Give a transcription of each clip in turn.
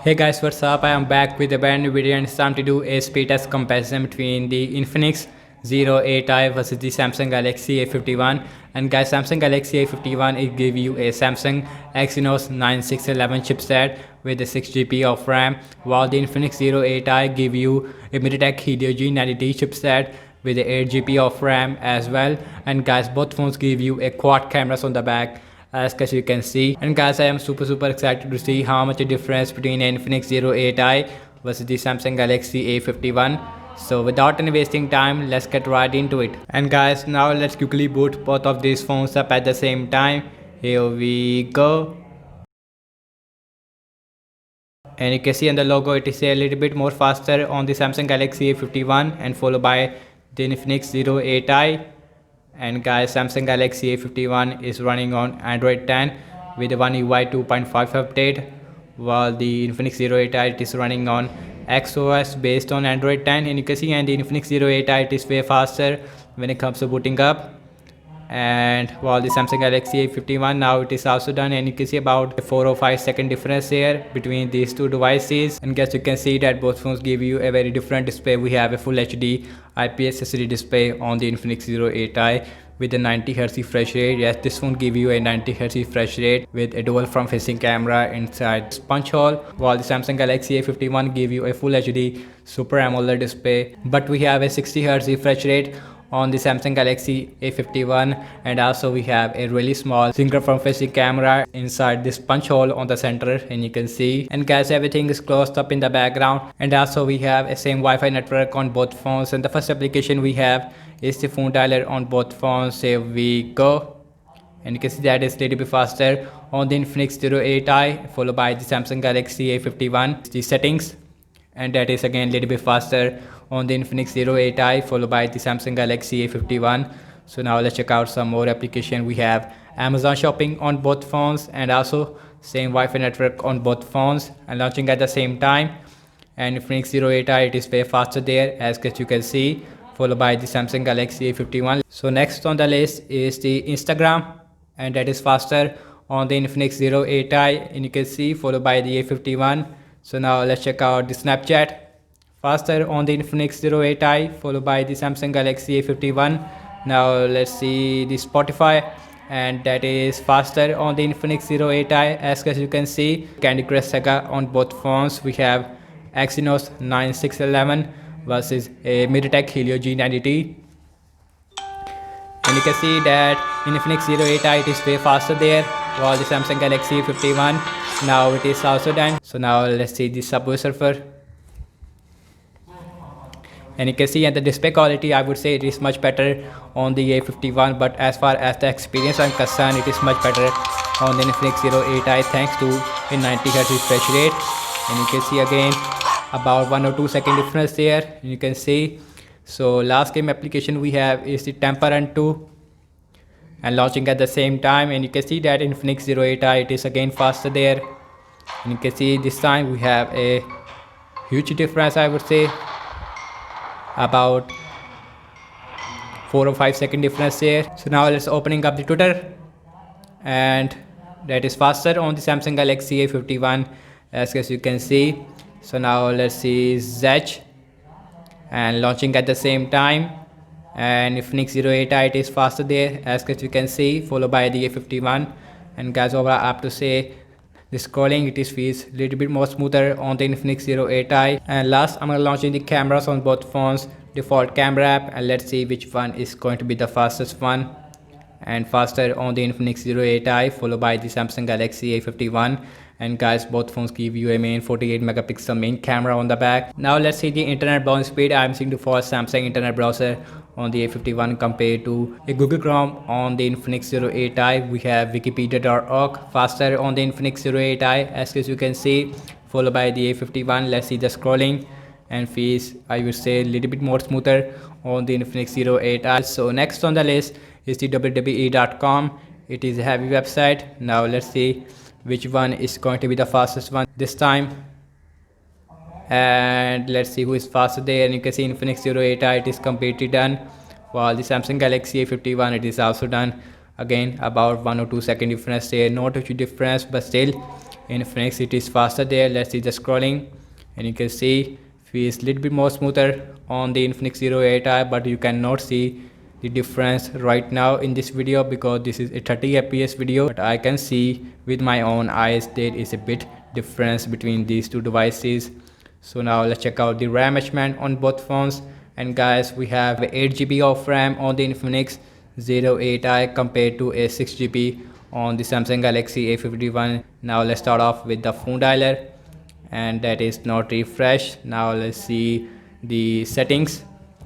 Hey guys, what's up? I am back with a brand new video and it's time to do a speed test comparison between the Infinix Zero 8i versus the Samsung Galaxy A51. And guys, Samsung Galaxy A51 it give you a Samsung Exynos 9611 chipset with a 6 GB of RAM, while the Infinix Zero 8i give you a MediaTek Helio G90T chipset with a 8 GB of RAM as well. And guys, both phones give you a quad cameras on the back, as you can see. And guys, I am super excited to see how much a difference between Infinix Zero 8i versus the Samsung Galaxy A51. So without any wasting time, let's get right into it. And guys, now let's quickly boot both of these phones up at the same time. Here we go. And you can see on the logo it is a little bit more faster on the Samsung Galaxy A51 and followed by the Infinix Zero 8i. And guys, Samsung Galaxy A51 is running on Android 10 with a One UI 2.5 update, while the Infinix Zero 8i it is running on XOS based on Android 10. And you can see, and the Infinix Zero 8i it is way faster when it comes to booting up. And while the Samsung Galaxy A51 now it is also done, and you can see about a 4 or 5 second difference here between these two devices. And guys, you can see that both phones give you a very different display. We have a full HD IPS LCD display on the Infinix Zero 8i with a 90Hz refresh rate. Yes, this phone give you a 90Hz refresh rate with a dual front facing camera inside this punch hole, while the Samsung Galaxy A51 give you a full HD Super AMOLED display, but we have a 60Hz refresh rate on the Samsung Galaxy A51. And also we have a really small single front facing camera inside this punch hole on the center, and you can see. And guys, everything is closed up in the background. And also we have a same Wi-Fi network on both phones. And the first application we have is the phone dialer on both phones. Here we go. And you can see that is little bit faster on the Infinix Zero 8i followed by the Samsung Galaxy A51. The settings, and that is again little bit faster on the Infinix Zero 8i followed by the Samsung Galaxy A51. So now let's check out some more application. We have Amazon shopping on both phones, and also same Wi-Fi network on both phones and launching at the same time. And Infinix Zero 8i it is way faster there, as you can see, followed by the Samsung Galaxy A51. So next on the list is the Instagram, and that is faster on the Infinix Zero 8i, and you can see, followed by the A51. So now let's check out the Snapchat, faster on the Infinix Zero 8i followed by the Samsung Galaxy A51. Now let's see the Spotify, and that is faster on the Infinix Zero 8i, as you can see. Candy Crush Saga on both phones. We have Exynos 9611 versus a MediaTek Helio G90T. And you can see that Infinix Zero 8i it is way faster there, while the Samsung Galaxy A51 now it is also done. So now let's see the Subway Surfer. And you can see, and the display quality I would say it is much better on the A51, but as far as the experience I'm concerned, it is much better on the Infinix Zero 8i thanks to a 90Hz refresh rate. And you can see again about 1 or 2 second difference there, and you can see. So last game application we have is the Temple Run 2 and launching at the same time. And you can see that Infinix Zero 8i it is again faster there, and you can see this time we have a huge difference, I would say about 4 or 5 second difference here. So now let's opening up the Twitter, and that is faster on the Samsung Galaxy A51, as you can see. So now let's see Zedge, and launching at the same time. And Infinix Zero 8i it is faster there, as you can see, followed by the A51. And guys, overall I have to say the scrolling it is feels a little bit more smoother on the Infinix Zero 8i. And last, I'm launching the cameras on both phones, default camera app, and let's see which one is going to be the fastest one. And faster on the Infinix Zero 8i followed by the Samsung Galaxy A51. And guys, both phones give you a main 48 megapixel main camera on the back. Now let's see the internet browsing speed. I'm seeing the fast Samsung internet browser on the A51 compared to a Google Chrome on the Infinix Zero 8i. We have wikipedia.org faster on the Infinix Zero 8i, as you can see, followed by the A51. Let's see the scrolling, and feels I would say a little bit more smoother on the Infinix Zero 8i. So next on the list is the WWE.com. It is a heavy website. Now let's see which one is going to be the fastest one this time, and let's see who is faster there. And you can see Infinix Zero 8i it is completely done, while the Samsung Galaxy A51 it is also done. Again about 1 or 2 second difference there, not a huge difference, but still Infinix it is faster there. Let's see the scrolling, and you can see feels little bit more smoother on the Infinix Zero 8i, but you cannot see the difference right now in this video because this is a 30 fps video, but I can see with my own eyes there is a bit difference between these two devices. So now let's check out the RAM measurement on both phones. And guys, we have 8 GB of RAM on the Infinix Zero 8i compared to a 6 GB on the Samsung Galaxy A51. Now let's start off with the phone dialer, and that is not refresh. Now let's see the settings,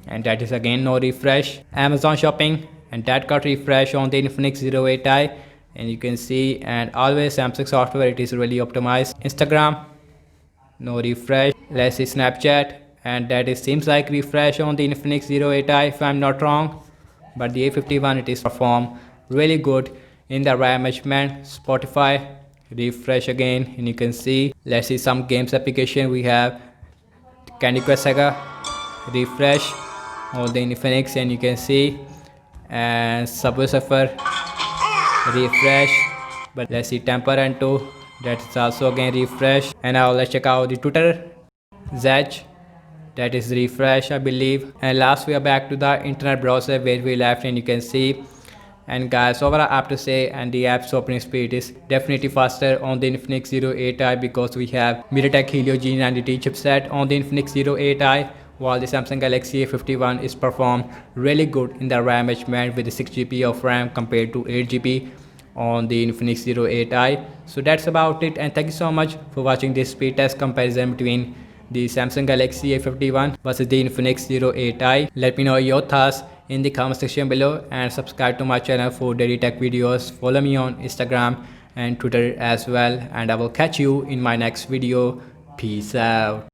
and that is again no refresh. Amazon shopping, and that got refresh on the Infinix Zero 8i, and you can see, and always Samsung software, it is really optimized. Instagram, no refresh. Let's see Snapchat, and that is seems like refresh on the Infinix Zero 8i if I'm not wrong, but the A51 it is perform really good in the RAM measurement. Spotify, refresh again, and you can see. Let's see some games application. We have Candy Crush Saga, refresh on the Infinix, and you can see, and Subway Surfer, refresh. But let's see Temper and 2, that's also again refresh. And now let's check out the Twitter, Zedge, that is refresh I believe. And last we are back to the internet browser where we left, and you can see. And guys, overall I have to say, and the app's opening speed is definitely faster on the Infinix Zero 8i because we have MediaTek Helio G90T chipset on the Infinix Zero 8i, while the Samsung Galaxy A51 is performed really good in the RAM measurement with the 6 GB of RAM compared to 8 GB on the Infinix Zero 8i. So that's about it, and thank you so much for watching this speed test comparison between the Samsung Galaxy A51 versus the Infinix Zero 8i. Let me know your thoughts in the comment section below, and subscribe to my channel for daily tech videos. Follow me on Instagram and Twitter as well, and I will catch you in my next video. Peace out.